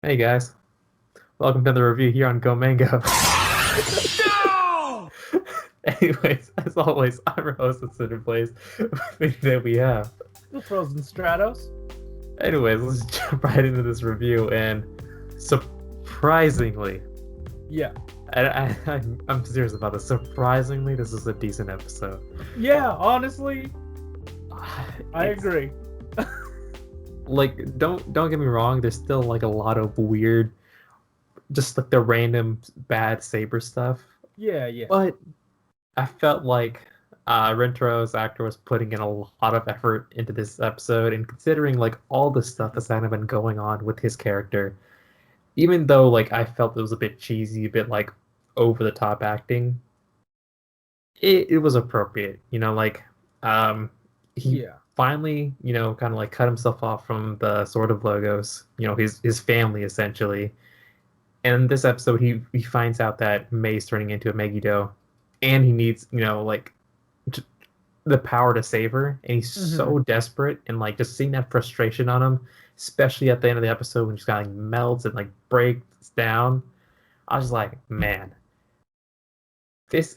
Hey guys, welcome to the review here on Go Mango. No! Anyways, as always, I'm your host of Cinder Blaze. With me today we have. The frozen Stratos. Anyways, let's jump right into this review. And surprisingly, Yeah. I'm serious about this. Surprisingly, this is a decent episode. Yeah, honestly, I It's agree. like don't get me wrong. There's still like a lot of weird, just like the random bad Saber stuff. Yeah, yeah. But I felt like Rintaro's actor was putting in a lot of effort into this episode, and considering like all the stuff that's kind of been going on with his character, even though like I felt it was a bit cheesy, a bit like over the top acting, it was appropriate. Um, he Yeah. finally kind of like cut himself off from the sort of logos, his family essentially. And in this episode, he finds out that May's turning into a Megiddo, and he needs like the power to save her, and he's hmm so desperate, and like just seeing that frustration on him, especially at the end of the episode when she kind of like melts and like breaks down. I was like, man, this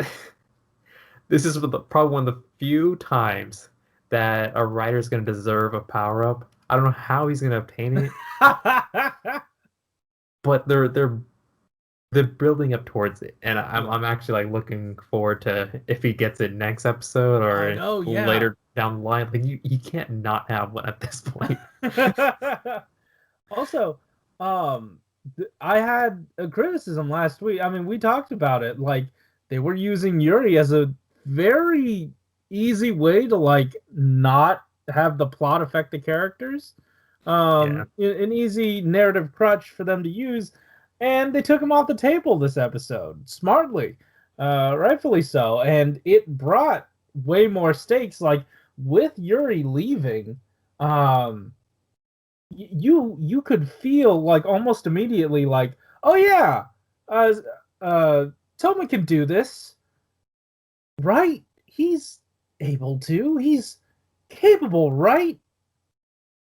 this is probably one of the few times that a writer is going to deserve a power up. I don't know how he's going to obtain it, but they're building up towards it, and I'm Yeah. I'm actually like looking forward to if he gets it next episode I or know, yeah. later down the line. Like you can't not have one at this point. Also, I had a criticism last week. I mean, we talked about it. Like, they were using Yuri as a very easy way to like not have the plot affect the characters. Yeah. An easy narrative crutch for them to use, and they took him off the table this episode smartly, rightfully so, and it brought way more stakes. Like with Yuri leaving, um you could feel like almost immediately like, oh yeah, uh Toma can do this, right? He's able to, he's capable, right?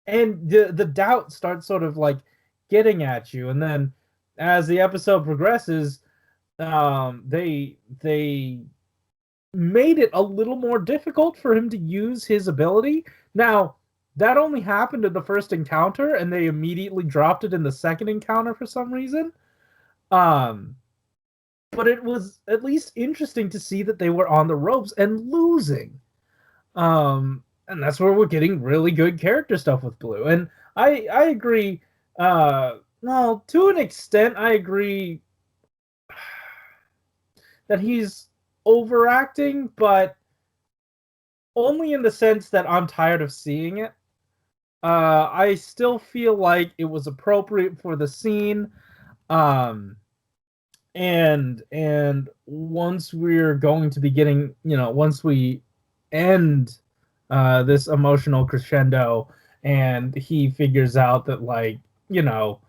And the doubt starts sort of like getting at you, and then as the episode progresses, they made it a little more difficult for him to use his ability. Now, that only happened in the first encounter, and they immediately dropped it in the second encounter for some reason. Um, but it was at least interesting to see that they were on the ropes and losing. And that's where we're getting really good character stuff with Blue. And I agree. Well, to an extent, I agree that he's overacting, but only in the sense that I'm tired of seeing it. I still feel like it was appropriate for the scene. Um, and once we're going to be getting, once we end this emotional crescendo, and he figures out that, like, you know,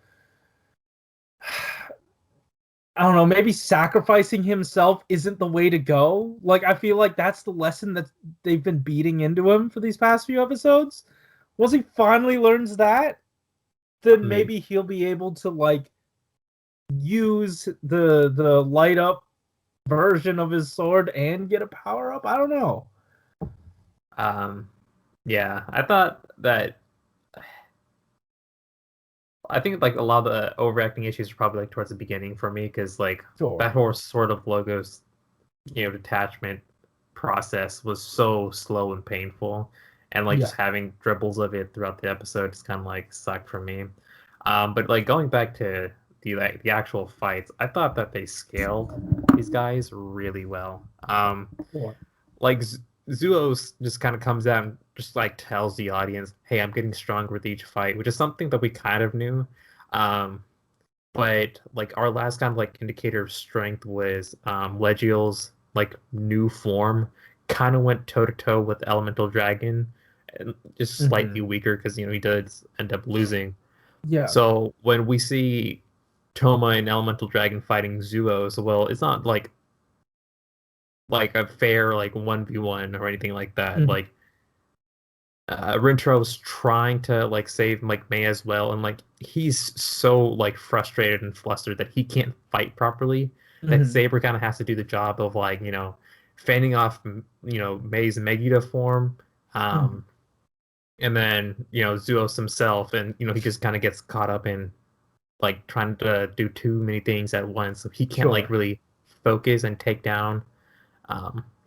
I don't know, maybe sacrificing himself isn't the way to go. Like, I feel like that's the lesson that they've been beating into him for these past few episodes. Once he finally learns that, then I mean, maybe he'll be able to like use the light up version of his sword and get a power up. I don't know. um, yeah, I thought that I think like a lot of the overacting issues are probably like towards the beginning for me because like that Sure. whole sort of logos, detachment process was so slow and painful, and like Yeah. just having dribbles of it throughout the episode just kind of like sucked for me. But like going back to the actual fights, I thought that they scaled these guys really well. Sure. Like Zuos just kind of comes out and just like tells the audience, "Hey, I'm getting stronger with each fight," which is something that we kind of knew. Um, but like our last kind of like indicator of strength was Legiel's like new form, kind of went toe to toe with Elemental Dragon, and just slightly hmm weaker because he does end up losing. Yeah. So when we see Toma and Elemental Dragon fighting Zuos, well, it's not like a fair like 1v1 or anything like that. hmm Like Rintro's trying to like save like May as well, and like he's so like frustrated and flustered that he can't fight properly. That Hmm. Saber kind of has to do the job of like fending off May's Megiddo form, Hmm. um, and then Zuos himself, and he just kind of gets caught up in like trying to do too many things at once, so he can't like Sure. really focus and take down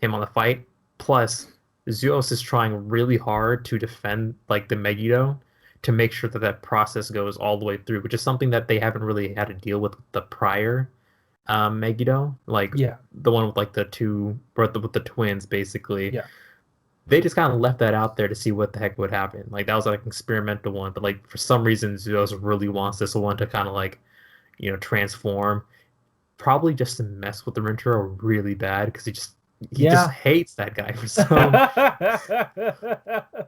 him on the fight. Plus, Zeus is trying really hard to defend like the Megiddo to make sure that that process goes all the way through, which is something that they haven't really had to deal with the prior Megiddo, like Yeah. the one with like the two or with the twins, basically. Yeah. They just kind of left that out there to see what the heck would happen. Like that was like an experimental one, but like for some reason Zeus really wants this one to kind of like transform, probably just to mess with the Rintaro really bad because he just Yeah. hates that guy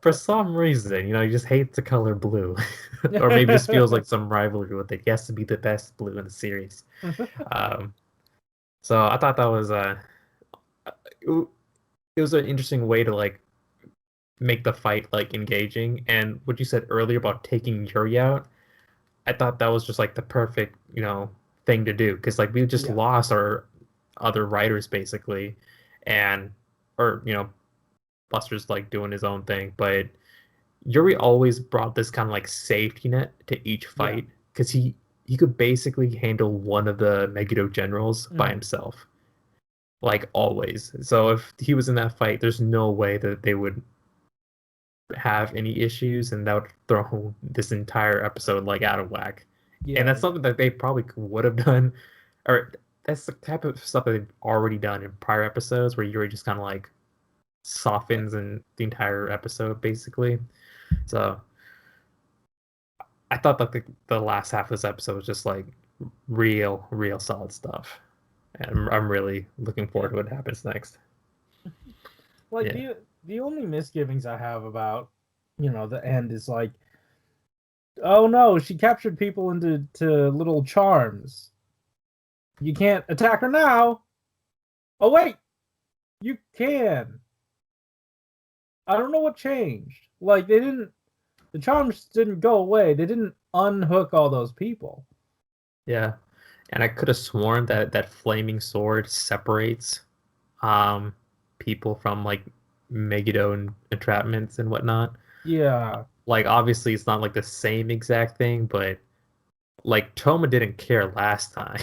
for some reason. He just hates the color blue, or maybe just feels like some rivalry with it. He has to be the best blue in the series. Um, so I thought that was it, it was an interesting way to like make the fight like engaging. And what you said earlier about taking Yuri out, I thought that was just like the perfect thing to do because like we just Yeah. lost our other writers basically, and or Buster's like doing his own thing, but Yuri always brought this kind of like safety net to each Yeah. fight because he could basically handle one of the Megiddo generals by Mhm. himself, like always. So if he was in that fight, there's no way that they would have any issues, and that would throw this entire episode like out of whack. And Yeah. that's something that they probably would have done, or that's the type of stuff that they've already done in prior episodes where Yuri just kind of like softens in the entire episode basically. So I thought that the last half of this episode was just like real solid stuff. And I'm really looking Yeah. forward to what happens next. Like Yeah. the only misgivings I have about the end is like, oh no, she captured people into little charms. You can't attack her now. Oh wait, you can. I don't know what changed. Like the charms didn't go away. They didn't unhook all those people. Yeah. And I could have sworn that that flaming sword separates um people from like Megiddo and entrapments and whatnot. Yeah. Like obviously it's not like the same exact thing, but like Toma didn't care last time.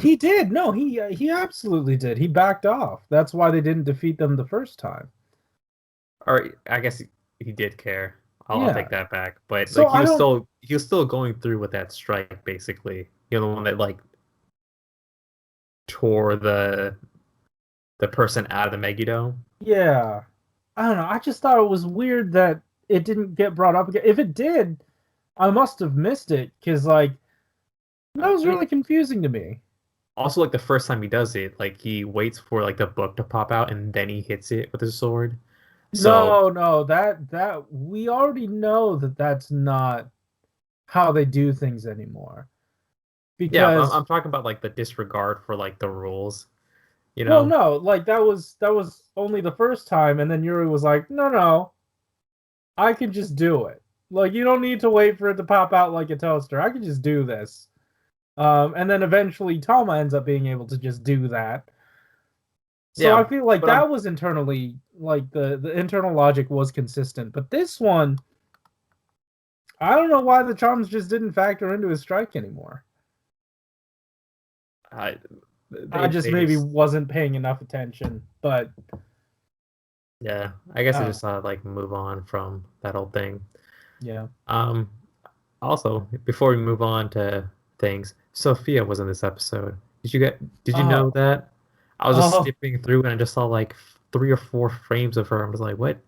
He did. No, he absolutely did. He backed off. That's why they didn't defeat them the first time. Or I guess he did care. I'll Yeah. take that back. But So like I don't. he was still going through with that strike basically. The one that like tore the person out of the Megiddo. Yeah. I don't know. I just thought it was weird that it didn't get brought up again. If it did, I must have missed it because like that was I mean, really confusing to me. also like the first time he does it, like he waits for like the book to pop out and then he hits it with his sword. So No, no, that we already know that that's not how they do things anymore. yeah, I'm, Because I'm talking about like the disregard for like the rules, you well, know? no, like that was only the first time, and then Yuri was like, no, no, I can just do it. Like you don't need to wait for it to pop out like a toaster. I can just do this. And then eventually Tama ends up being able to just do that. So I Yeah, feel like but I'm that was internally like the internal logic was consistent, but this one, I don't know why the charms just didn't factor into his strike anymore. I I just they maybe just wasn't paying enough attention, but yeah, I guess I uh, just thought like move on from that whole thing. yeah. Um, Also, before we move on to things, Sophia was in this episode. Did you know Oh, that? I was just oh, skipping through and I just saw like 3 or 4 frames of her. I was like, what?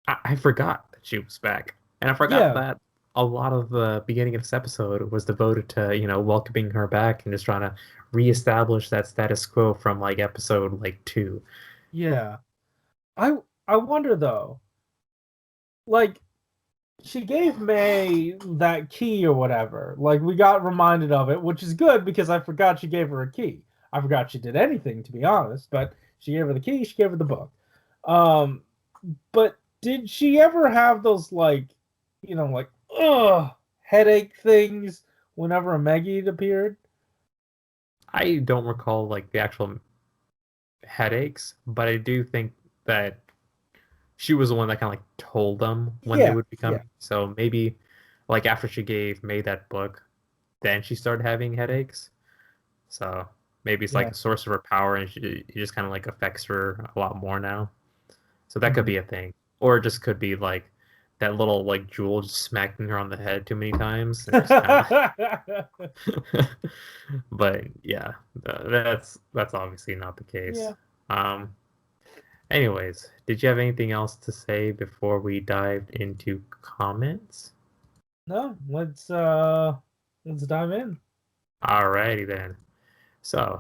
I forgot that she was back. And I forgot yeah, that a lot of the beginning of this episode was devoted to, welcoming her back and just trying to reestablish that status quo from like episode like 2. yeah. I I wonder though, like she gave May that key or whatever. Like we got reminded of it, which is good because I forgot she gave her a key. I forgot she did anything to be honest, but she gave her the key. She gave her the book. Um, But did she ever have those like, headache things whenever a Megid appeared? I don't recall like the actual headaches, but I do think that she was the one that kind of like told them when they Yeah, would be yeah, coming. So maybe like after she gave May that book, then she started having headaches. So maybe it's like yeah. a source of her power, and it just kind of like affects her a lot more now. So that could Mhm. be a thing, or it just could be like that little like jewel just smacking her on the head too many times, and just kind of. But yeah, that's obviously not the case. Yeah. Um, Anyways, did you have anything else to say before we dived into comments? No, let's dive in. Alrighty then. So,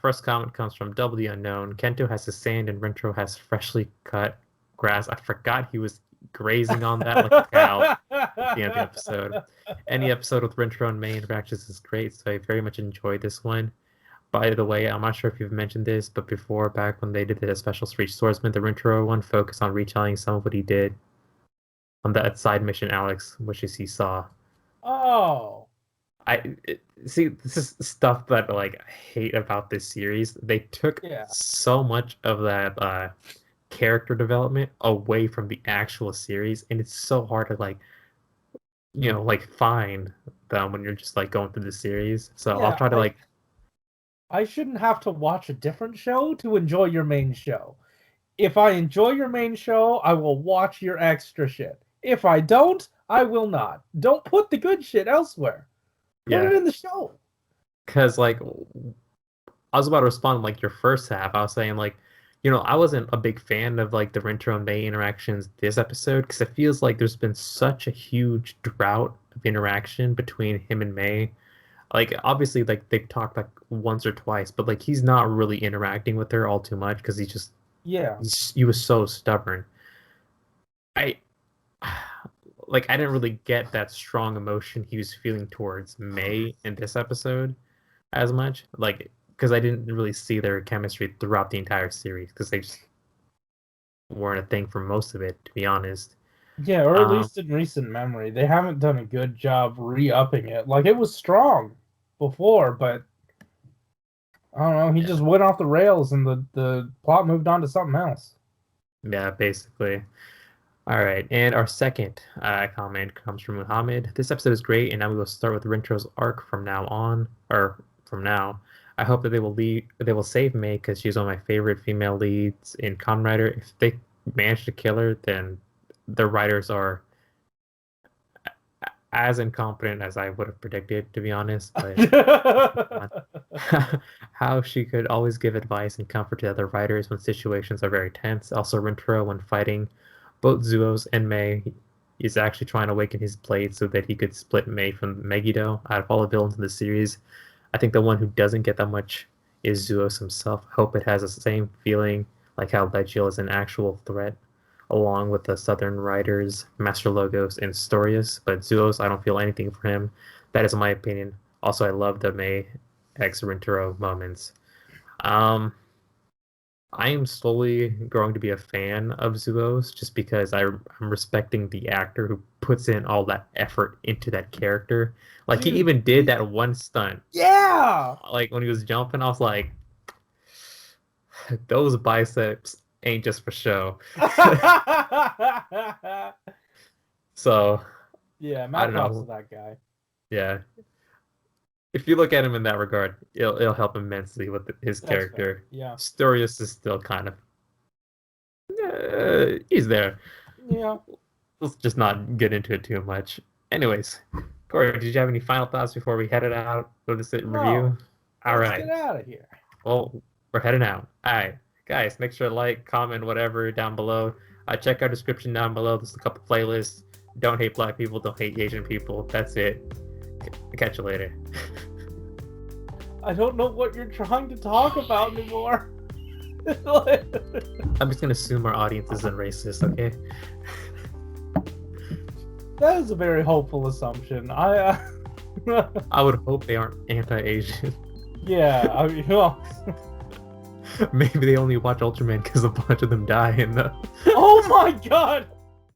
first comment comes from Double the Unknown. Kento has the sand and Rintaro has freshly cut grass. I forgot he was grazing on that like a cow at the end of the episode. Any episode with Rintaro and May interactions is great, so I very much enjoyed this one. By the way, I'm not sure if you've mentioned this, but before, back when they did the special Reach Swordsman, the Rintaro one focused on retelling some of what he did on that side mission Alex wishes he saw. Oh, See, this is stuff that like I hate about this series. They took yeah. so much of that character development away from the actual series, and it's so hard to like like find them when you're just like going through the series. So I'll Yeah, try to like I shouldn't have to watch a different show to enjoy your main show. If I enjoy your main show, I will watch your extra shit. If I don't, I will not. Don't put the good shit elsewhere. Put it yeah, in the show. because like I was about to respond like your first half. I was saying like, I wasn't a big fan of like the Rintaro and May interactions this episode because it feels like there's been such a huge drought of interaction between him and May. Like obviously like they talked like once or twice, but like he's not really interacting with her all too much because Yeah. he was so stubborn. I like I didn't really get that strong emotion he was feeling towards May in this episode as much. Like because I didn't really see their chemistry throughout the entire series because they just weren't a thing for most of it, to be honest. Yeah, or at Um, least in recent memory. They haven't done a good job re-upping it. Like, it was strong before, but I don't know, he yeah, just went off the rails and the plot moved on to something else. yeah, basically. All right, and our second comment comes from Muhammad. This episode is great, and now we will start with Rintro's arc from now on, or from now. I hope that they will save May because she's one of my favorite female leads in Kamen Rider. If they manage to kill her, then the writers are as incompetent as I would have predicted, to be honest. But how she could always give advice and comfort to other writers when situations are very tense. Also, Rintaro, when fighting both Zuos and May, is actually trying to awaken his blade so that he could split May from Megiddo. Out of all the villains in the series, I think the one who doesn't get that much is Zuos himself. I hope it has the same feeling like how Legiel is an actual threat, along with the Southern Riders, Master Logos, and Storius. But Zuos, I don't feel anything for him. That is my opinion. Also, I love the May X Rintaro moments. Um, I am slowly growing to be a fan of Zuos just because I'm respecting the actor who puts in all that effort into that character. Like he Dude, even did that one stunt. yeah. Like when he was jumping, I was like, those biceps ain't just for show. So Yeah, I mad don't props to know. that guy. Yeah, if you look at him in that regard, it'll help immensely with his That's fair. character. Yeah. Storius is still kind of he's there. Yeah. Let's just not get into it too much. Anyways, Corey, did you have any final thoughts before we headed out with this No. review? All Let's right. get out of here. Well, we're heading out. All right, guys, make sure to like, comment, whatever down below. Check our description down below. There's a couple playlists. Don't hate black people. Don't hate Asian people. That's it. Catch you later. I don't know what you're trying to talk about anymore. I'm just gonna assume our audience isn't racist, okay? That is a very hopeful assumption. I would hope they aren't anti-Asian. Yeah, I mean, well, Maybe they only watch Ultraman because a bunch of them die in the. Oh my god!